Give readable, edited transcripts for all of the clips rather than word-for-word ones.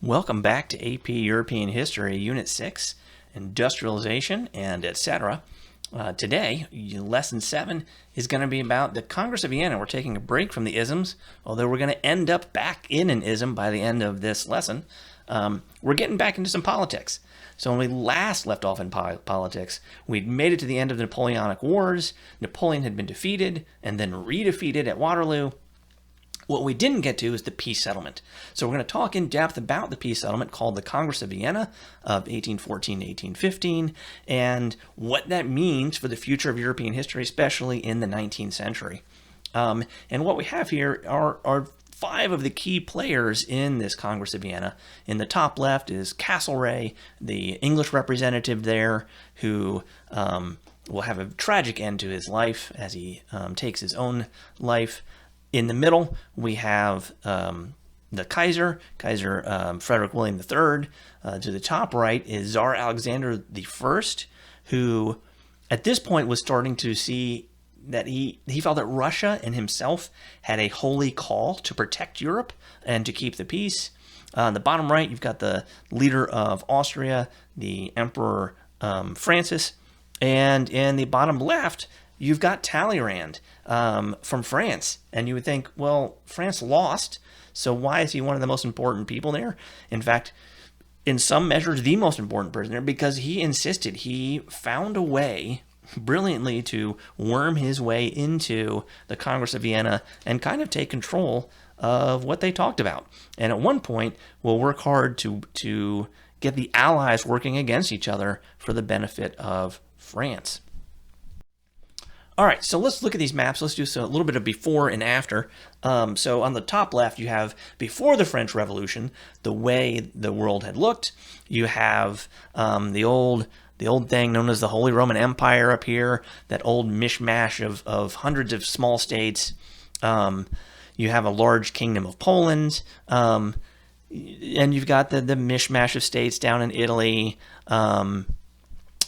Welcome back to AP European History, Unit 6, Industrialization, and etc. Today, Lesson 7 is going to be about the Congress of Vienna. We're taking a break from the isms, although we're going to end up back in an ism by the end of this lesson. We're getting back into some politics. So when we last left off in politics, we'd made it to the end of the Napoleonic Wars. Napoleon had been defeated and then redefeated at Waterloo. What we didn't get to is the peace settlement. So we're going to talk in depth about the peace settlement called the Congress of Vienna of 1814 to 1815 and what that means for the future of European history, especially in the 19th century. And what we have here are five of the key players in this Congress of Vienna. In the top left is Castlereagh, the English representative there, who will have a tragic end to his life as he takes his own life. In the middle, we have the Kaiser Frederick William III. To the top right is Tsar Alexander I, who at this point was starting to see that he felt that Russia and himself had a holy call to protect Europe and to keep the peace. On the bottom right, you've got the leader of Austria, the Emperor Francis. And in the bottom left, you've got Talleyrand from France. And you would think, well, France lost, so why is he one of the most important people there? In fact, in some measures, the most important person there, because he insisted. He found a way brilliantly to worm his way into the Congress of Vienna and kind of take control of what they talked about. And at one point, will work hard to get the Allies working against each other for the benefit of France. All right, so let's look at these maps. Let's do a little bit of before and after. So on the top left, you have before the French Revolution, the way the world had looked. You have the old thing known as the Holy Roman Empire up here, that old mishmash of hundreds of small states. You have a large kingdom of Poland, and you've got the mishmash of states down in Italy.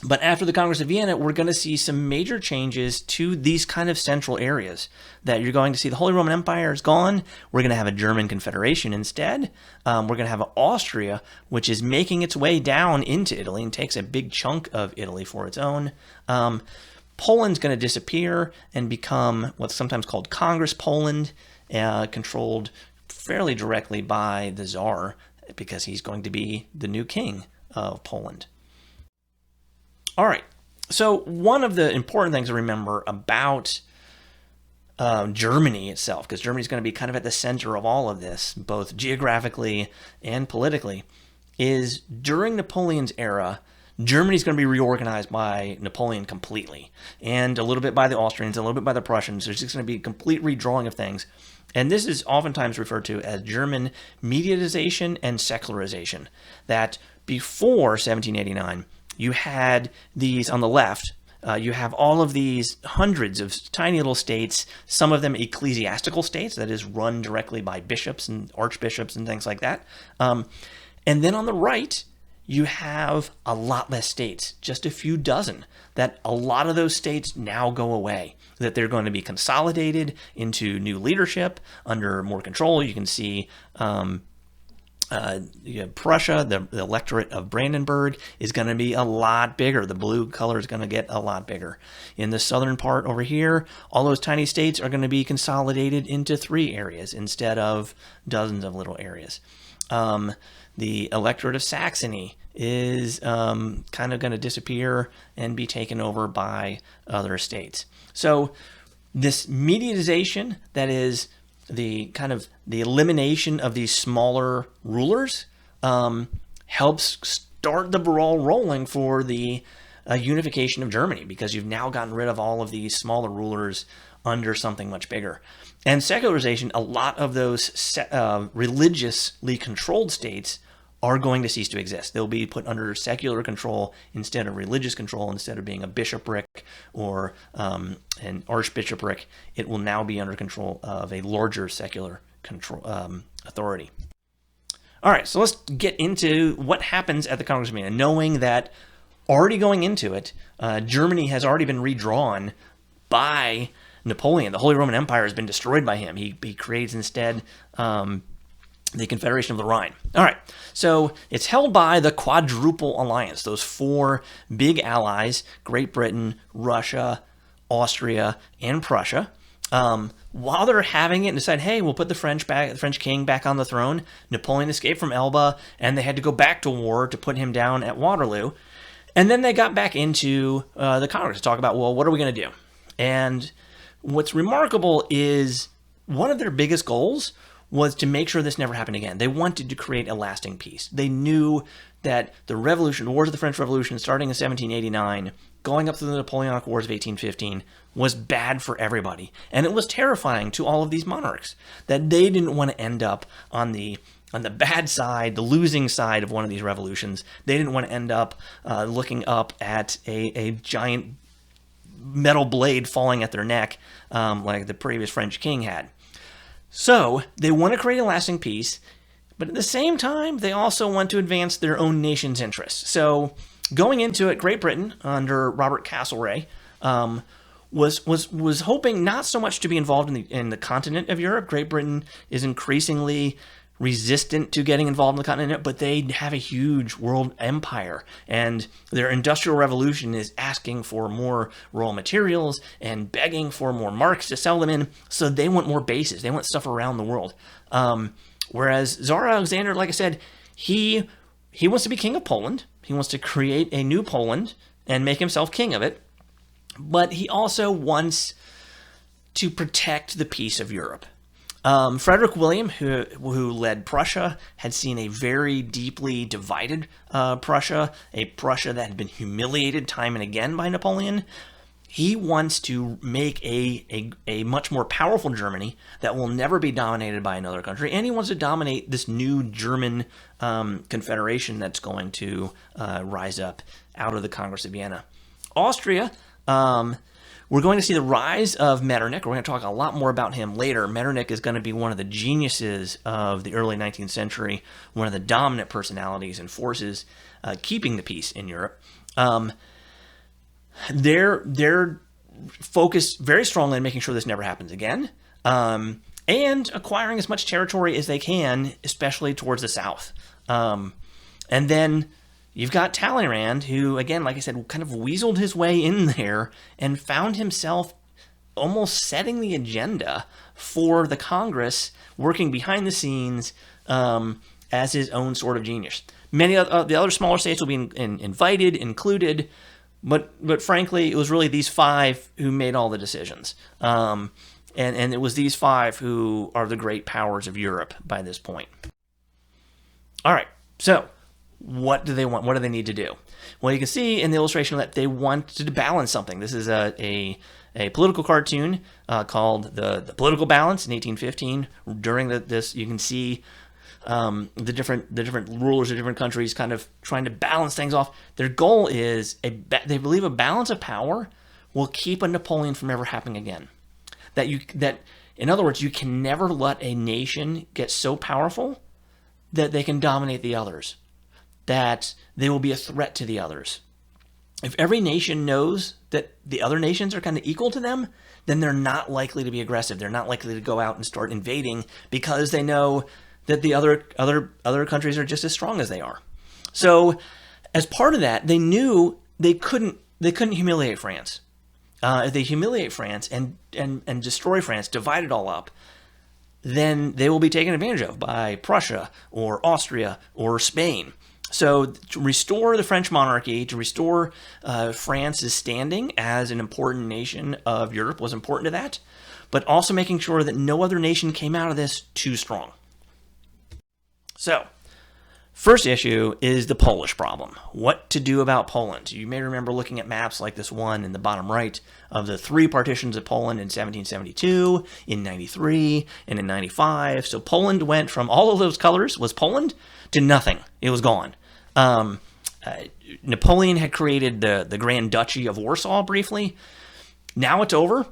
But after the Congress of Vienna, we're going to see some major changes to these kind of central areas. That you're going to see the Holy Roman Empire is gone. We're going to have a German Confederation instead. We're going to have Austria, which is making its way down into Italy and takes a big chunk of Italy for its own. Poland's going to disappear and become what's sometimes called Congress Poland, controlled fairly directly by the Tsar, because he's going to be the new king of Poland. All right, so one of the important things to remember about Germany itself, because Germany is going to be kind of at the center of all of this, both geographically and politically, is during Napoleon's era, Germany is going to be reorganized by Napoleon completely, and a little bit by the Austrians, a little bit by the Prussians. There's just going to be a complete redrawing of things. And this is oftentimes referred to as German mediatization and secularization, that before 1789, you had these on the left, you have all of these hundreds of tiny little states, some of them ecclesiastical states, that is run directly by bishops and archbishops and things like that. And then on the right, you have a lot less states, just a few dozen, that a lot of those states now go away, that they're going to be consolidated into new leadership under more control. You can see Prussia, the electorate of Brandenburg, is going to be a lot bigger. The blue color is going to get a lot bigger. In the southern part over here, all those tiny states are going to be consolidated into 3 areas instead of dozens of little areas. The electorate of Saxony is kind of going to disappear and be taken over by other states. So this mediatization, that is the kind of the elimination of these smaller rulers, helps start the ball rolling for the unification of Germany, because you've now gotten rid of all of these smaller rulers under something much bigger. And secularization, a lot of those religiously controlled states are going to cease to exist. They'll be put under secular control instead of religious control. Instead of being a bishopric or an archbishopric, it will now be under control of a larger secular control authority. All right, so let's get into what happens at the Congress of Vienna, knowing that already going into it, Germany has already been redrawn by Napoleon. The Holy Roman Empire has been destroyed by him. He creates instead the Confederation of the Rhine. All right, so it's held by the Quadruple Alliance, those four big allies, Great Britain, Russia, Austria, and Prussia. While they're having it and decide, hey, we'll put the French king back on the throne, Napoleon escaped from Elba, and they had to go back to war to put him down at Waterloo. And then they got back into the Congress to talk about, well, what are we going to do? And what's remarkable is one of their biggest goals was to make sure this never happened again. They wanted to create a lasting peace. They knew that the revolution, the Wars of the French Revolution, starting in 1789, going up through the Napoleonic Wars of 1815, was bad for everybody. And it was terrifying to all of these monarchs that they didn't want to end up on the bad side, the losing side of one of these revolutions. They didn't want to end up looking up at a giant metal blade falling at their neck like the previous French king had. So they want to create a lasting peace, but at the same time, they also want to advance their own nation's interests. So going into it, Great Britain, under Robert Castlereagh, was hoping not so much to be involved in the continent of Europe. Great Britain is increasingly resistant to getting involved in the continent, but they have a huge world empire, and their industrial revolution is asking for more raw materials and begging for more markets to sell them in, so they want more bases. They want stuff around the world. Whereas Tsar Alexander, like I said, he wants to be king of Poland. He wants to create a new Poland and make himself king of it, but he also wants to protect the peace of Europe. Frederick William, who led Prussia, had seen a very deeply divided Prussia, a Prussia that had been humiliated time and again by Napoleon. He wants to make a much more powerful Germany that will never be dominated by another country, and he wants to dominate this new German confederation that's going to rise up out of the Congress of Vienna. Austria, we're going to see the rise of Metternich. We're going to talk a lot more about him later. Metternich is going to be one of the geniuses of the early 19th century, one of the dominant personalities and forces keeping the peace in Europe. They're focused very strongly on making sure this never happens again, and acquiring as much territory as they can, especially towards the south. And then you've got Talleyrand, who, again, like I said, kind of weaseled his way in there and found himself almost setting the agenda for the Congress, working behind the scenes as his own sort of genius. Many of the other smaller states will be invited, included, but frankly, it was really these five who made all the decisions. And it was these five who are the great powers of Europe by this point. All right, so what do they want? What do they need to do? Well, you can see in the illustration that they wanted to balance something. This is a political cartoon called the Political Balance in 1815. During this, you can see the different rulers of different countries kind of trying to balance things off. Their goal is they believe a balance of power will keep a Napoleon from ever happening again. That in other words, you can never let a nation get so powerful that they can dominate the others, that they will be a threat to the others. If every nation knows that the other nations are kind of equal to them, then they're not likely to be aggressive. They're not likely to go out and start invading because they know that the other countries are just as strong as they are. So as part of that, they knew they couldn't humiliate France. If they humiliate France and destroy France, divide it all up, then they will be taken advantage of by Prussia or Austria or Spain. So to restore the French monarchy, to restore France's standing as an important nation of Europe was important to that, but also making sure that no other nation came out of this too strong. So, first issue is the Polish problem. What to do about Poland? You may remember looking at maps like this one in the bottom right of the three partitions of Poland in 1772, in 93, and in 95. So Poland went from all of those colors was Poland to nothing. It was gone. Napoleon had created the Grand Duchy of Warsaw briefly. Now it's over.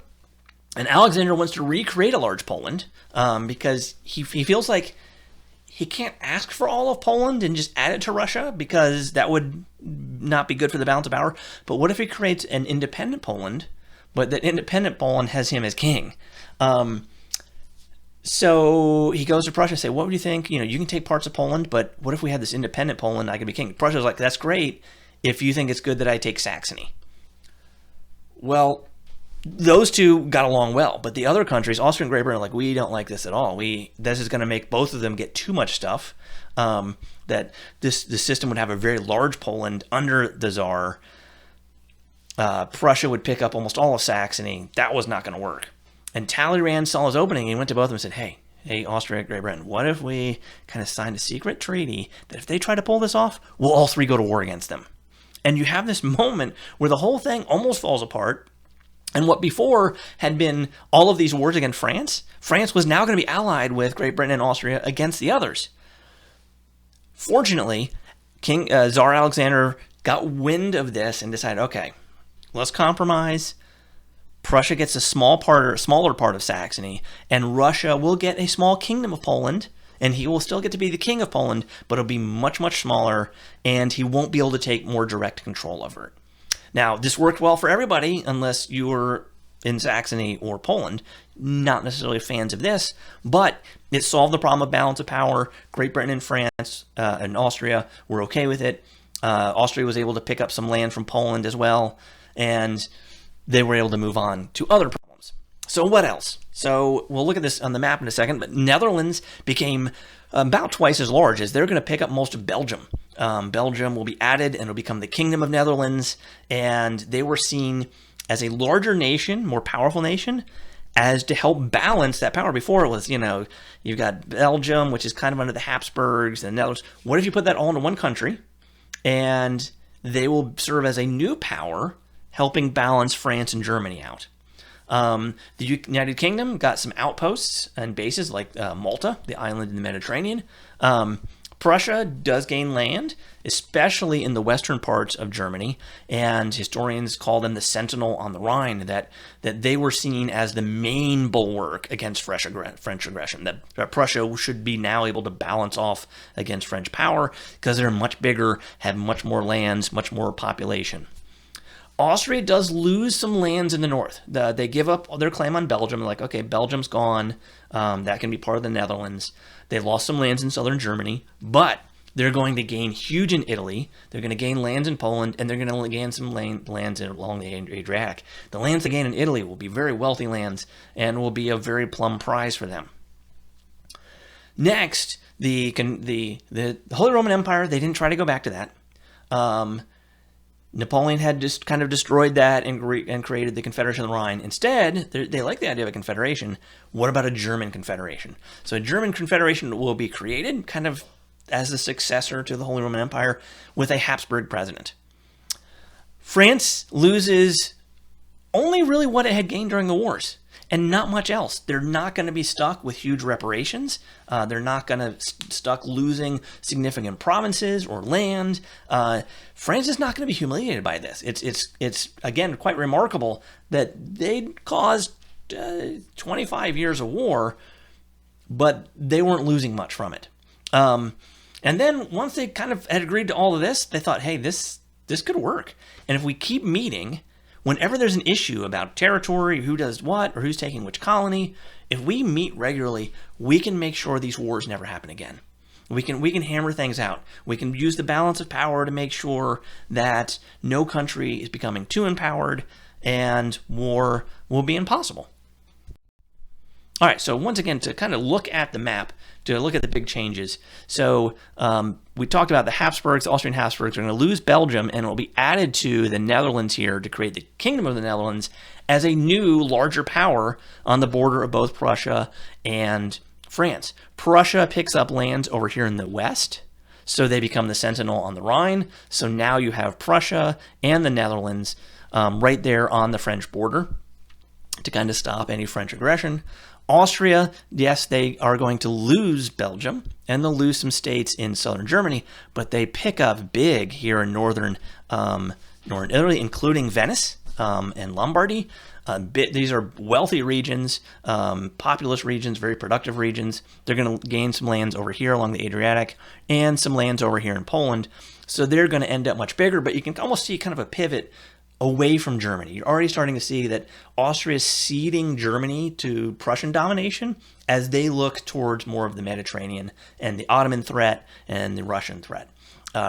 And Alexander wants to recreate a large Poland because he feels like he can't ask for all of Poland and just add it to Russia because that would not be good for the balance of power. But what if he creates an independent Poland, but that independent Poland has him as king? So he goes to Prussia and say, what would you think? You can take parts of Poland, but what if we had this independent Poland? I could be king. Prussia's like, that's great if you think it's good that I take Saxony. Well, those two got along well, but the other countries, Austria and Great Britain, are like, we don't like this at all. This is going to make both of them get too much stuff. That the system would have a very large Poland under the Tsar. Prussia would pick up almost all of Saxony. That was not going to work. And Talleyrand saw his opening, and he went to both of them and said, hey, Austria, Great Britain, what if we kind of signed a secret treaty that if they try to pull this off, we'll all three go to war against them? And you have this moment where the whole thing almost falls apart. And what before had been all of these wars against France, France was now going to be allied with Great Britain and Austria against the others. Fortunately, Tsar Alexander got wind of this and decided, okay, let's compromise. Prussia gets a smaller part of Saxony, and Russia will get a small kingdom of Poland, and he will still get to be the king of Poland, but it'll be much, much smaller, and he won't be able to take more direct control over it. Now, this worked well for everybody, unless you were in Saxony or Poland. Not necessarily fans of this, but it solved the problem of balance of power. Great Britain and France and Austria were okay with it. Austria was able to pick up some land from Poland as well, and they were able to move on to other problems. So what else? So we'll look at this on the map in a second, but Netherlands became about twice as large, as they're going to pick up most of Belgium. Belgium will be added and it'll become the Kingdom of Netherlands, and they were seen as a larger nation, more powerful nation, as to help balance that power. Before it was, you've got Belgium, which is kind of under the Habsburgs, and the Netherlands. What if you put that all into one country, and they will serve as a new power, helping balance France and Germany out? The United Kingdom got some outposts and bases like Malta, the island in the Mediterranean. Prussia does gain land, especially in the western parts of Germany, and historians call them the sentinel on the Rhine, that they were seen as the main bulwark against French aggression, that Prussia should be now able to balance off against French power because they're much bigger, have much more lands, much more population. Austria does lose some lands in the north. They give up their claim on Belgium. They're like, okay, Belgium's gone. That can be part of the Netherlands. They've lost some lands in southern Germany, but they're going to gain huge in Italy. They're going to gain lands in Poland, and they're going to gain some lands along the Adriatic. The lands they gain in Italy will be very wealthy lands and will be a very plum prize for them. Next, the Holy Roman Empire, they didn't try to go back to that. Napoleon had just kind of destroyed that and created the Confederation of the Rhine. Instead, they like the idea of a confederation. What about a German confederation? So a German confederation will be created kind of as the successor to the Holy Roman Empire with a Habsburg president. France loses only really what it had gained during the wars, and not much else. They're not going to be stuck with huge reparations. They're not going to stuck losing significant provinces or land. France is not going to be humiliated by this. It's again quite remarkable that they caused 25 years of war, but they weren't losing much from it. And then once they kind of had agreed to all of this, they thought, hey, this could work. And if we keep meeting, whenever there's an issue about territory, who does what, or who's taking which colony, if we meet regularly, we can make sure these wars never happen again. We can hammer things out. We can use the balance of power to make sure that no country is becoming too empowered, and war will be impossible. All right, so once again, to kind of look at the map, to look at the big changes. So we talked about the Habsburgs, the Austrian Habsburgs are going to lose Belgium, and it will be added to the Netherlands here to create the Kingdom of the Netherlands as a new, larger power on the border of both Prussia and France. Prussia picks up lands over here in the west, so they become the sentinel on the Rhine. So now you have Prussia and the Netherlands right there on the French border to kind of stop any French aggression. Austria, yes, they are going to lose Belgium, and they'll lose some states in southern Germany, but they pick up big here in northern Italy, including Venice and Lombardy. These are wealthy regions, populous regions, very productive regions. They're going to gain some lands over here along the Adriatic and some lands over here in Poland. So they're going to end up much bigger, but you can almost see kind of a pivot away from Germany. You're already starting to see that Austria is ceding Germany to Prussian domination as they look towards more of the Mediterranean and the Ottoman threat and the Russian threat.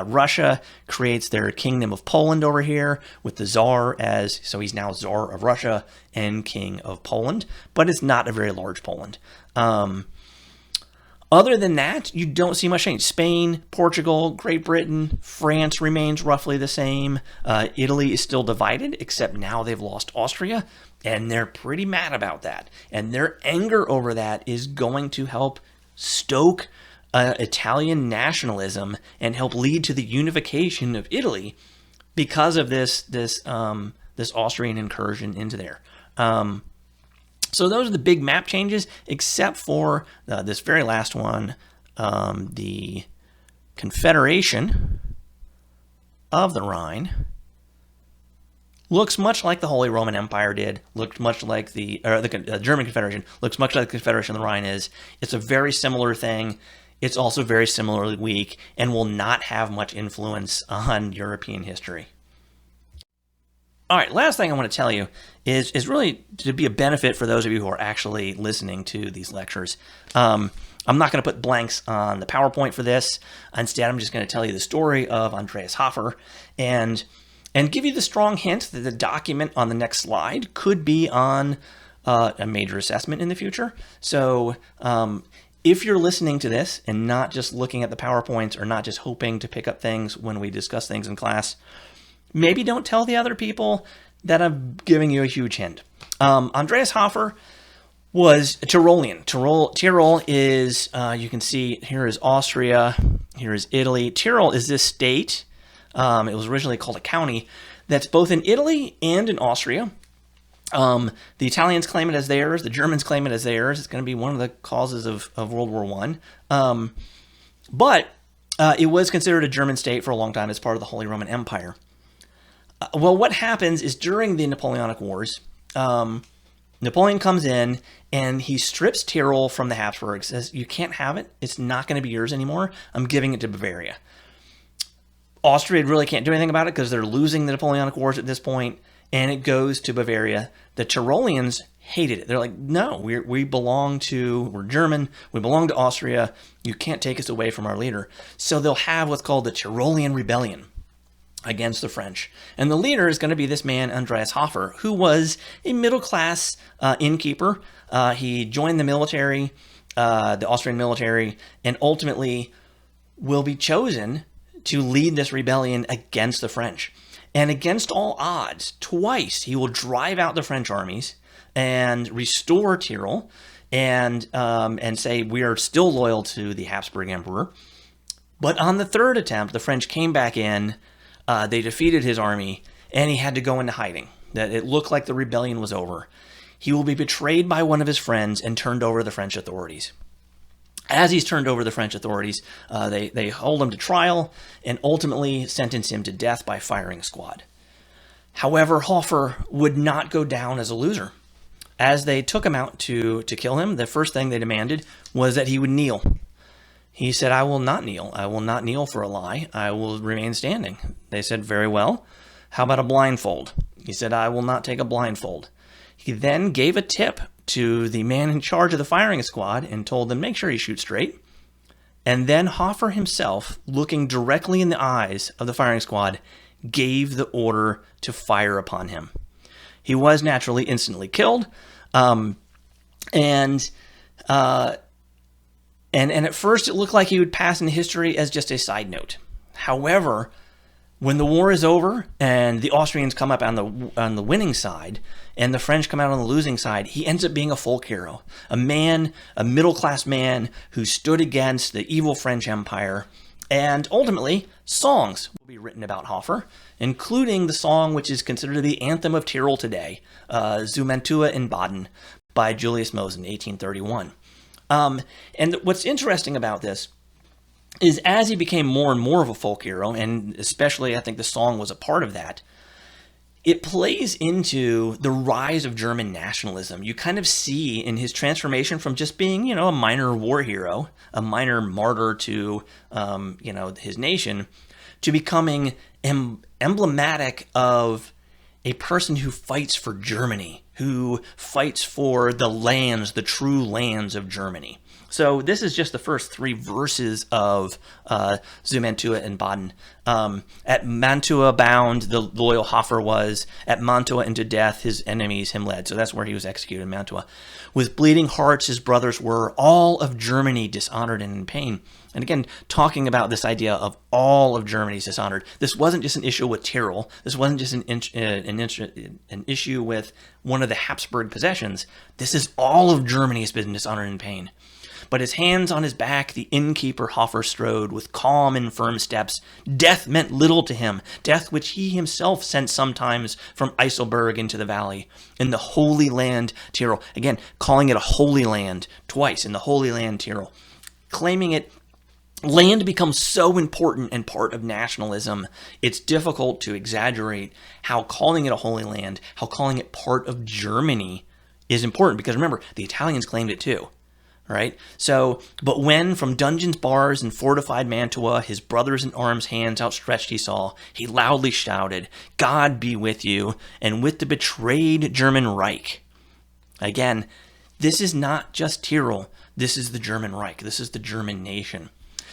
Russia creates their kingdom of Poland over here with the Tsar so he's now Tsar of Russia and King of Poland, but it's not a very large Poland. Other than that, you don't see much change. Spain, Portugal, Great Britain, France remains roughly the same. Italy is still divided, except now they've lost Austria, and they're pretty mad about that. And their anger over that is going to help stoke Italian nationalism and help lead to the unification of Italy because of this Austrian incursion into there. So those are the big map changes, except for this very last one, the Confederation of the Rhine looks much like the Holy Roman Empire did, looked much like the German Confederation, looks much like the Confederation of the Rhine is. It's a very similar thing. It's also very similarly weak and will not have much influence on European history. All right, last thing I want to tell you is really to be a benefit for those of you who are actually listening to these lectures. I'm not going to put blanks on the PowerPoint for this. Instead, I'm just going to tell you the story of Andreas Hofer and give you the strong hint that the document on the next slide could be on a major assessment in the future. So if you're listening to this and not just looking at the PowerPoints or not just hoping to pick up things when we discuss things in class, maybe don't tell the other people that I'm giving you a huge hint. Andreas Hofer was Tyrolean. Tyrol is, you can see, here is Austria, here is Italy. Tyrol is this state, it was originally called a county, that's both in Italy and in Austria. The Italians claim it as theirs, the Germans claim it as theirs. It's going to be one of the causes of World War I. But it was considered a German state for a long time as part of the Holy Roman Empire. Well, what happens is during the Napoleonic Wars, Napoleon comes in and he strips Tyrol from the Habsburgs, says, you can't have it. It's not going to be yours anymore. I'm giving it to Bavaria. Austria really can't do anything about it because they're losing the Napoleonic Wars at this point, and it goes to Bavaria. The Tyroleans hated it. They're like, no, we're German. We belong to Austria. You can't take us away from our leader. So they'll have what's called the Tyrolean Rebellion against the French. And the leader is going to be this man, Andreas Hofer, who was a middle-class innkeeper. He joined the military, the Austrian military, and ultimately will be chosen to lead this rebellion against the French. And against all odds, twice he will drive out the French armies and restore Tyrol and say, we are still loyal to the Habsburg Emperor. But on the third attempt, the French came back in. They defeated his army, and he had to go into hiding. That it looked like the rebellion was over. He will be betrayed by one of his friends and turned over to the French authorities. As he's turned over to the French authorities, they hold him to trial and ultimately sentence him to death by firing squad. However, Hofer would not go down as a loser. As they took him out to kill him, the first thing they demanded was that he would kneel. He said, I will not kneel. I will not kneel for a lie. I will remain standing. They said, very well. How about a blindfold? He said, I will not take a blindfold. He then gave a tip to the man in charge of the firing squad and told them, make sure you shoot straight. And then Hofer himself, looking directly in the eyes of the firing squad, gave the order to fire upon him. He was naturally instantly killed. And at first it looked like he would pass into history as just a side note. However, when the war is over and the Austrians come up on the winning side and the French come out on the losing side, he ends up being a folk hero, a middle-class man who stood against the evil French Empire. And ultimately, songs will be written about Hofer, including the song which is considered the anthem of Tyrol today, Zu Mantua in Baden by Julius Mosen, 1831. And what's interesting about this is as he became more and more of a folk hero, and especially I think the song was a part of that, it plays into the rise of German nationalism. You kind of see in his transformation from just being, a minor war hero, a minor martyr to, his nation, to becoming emblematic of a person who fights for Germany, who fights for the lands, the true lands of Germany. So this is just the first 3 verses of Zu Mantua and Baden. At Mantua bound, the loyal Hofer was. At Mantua into death, his enemies him led. So that's where he was executed, in Mantua. With bleeding hearts, his brothers were. All of Germany dishonored and in pain. And again, talking about this idea of all of Germany's dishonored. This wasn't just an issue with Tyrol. This wasn't just an issue with one of the Habsburg possessions. This is all of Germany has been dishonored and in pain. But his hands on his back, the innkeeper Hofer strode with calm and firm steps. Death meant little to him, death which he himself sent sometimes from Eiselberg into the valley. In the Holy Land, Tyrol. Again, calling it a Holy Land twice, in the Holy Land, Tyrol. Claiming it, land becomes so important and part of nationalism, it's difficult to exaggerate how calling it a Holy Land, how calling it part of Germany is important. Because remember, the Italians claimed it too. Right? So, but when from dungeons, bars, and fortified Mantua, his brothers in arms hands outstretched he saw, he loudly shouted, God be with you, and with the betrayed German Reich. Again, this is not just Tyrol. This is the German Reich. This is the German nation.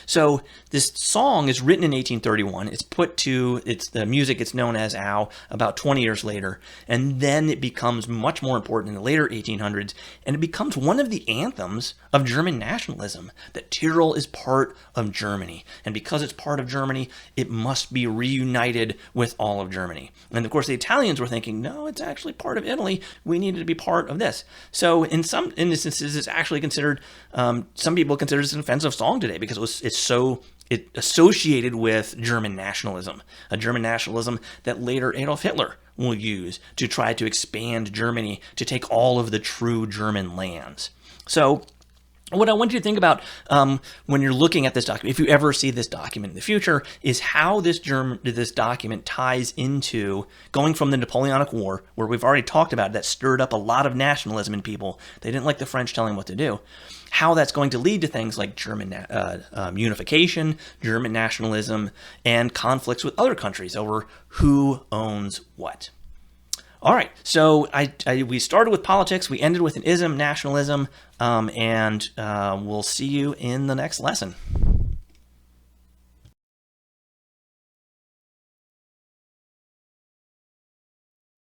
So this song is written in 1831. It's put to the music. It's known as Au about 20 years later, and then it becomes much more important in the later 1800s, and it becomes one of the anthems of German nationalism. That Tyrol is part of Germany, and because it's part of Germany, it must be reunited with all of Germany. And of course, the Italians were thinking, no, it's actually part of Italy. We needed to be part of this. So in some instances, it's actually considered. Some people consider it an offensive song today because it associated with German nationalism, a German nationalism that later Adolf Hitler will use to try to expand Germany, to take all of the true German lands. So what I want you to think about when you're looking at this document, if you ever see this document in the future, is how this document ties into going from the Napoleonic War, where we've already talked about it, that stirred up a lot of nationalism in people. They didn't like the French telling them what to do. How that's going to lead to things like German unification, German nationalism, and conflicts with other countries over who owns what. All right, so we started with politics, we ended with an ism, nationalism, and we'll see you in the next lesson.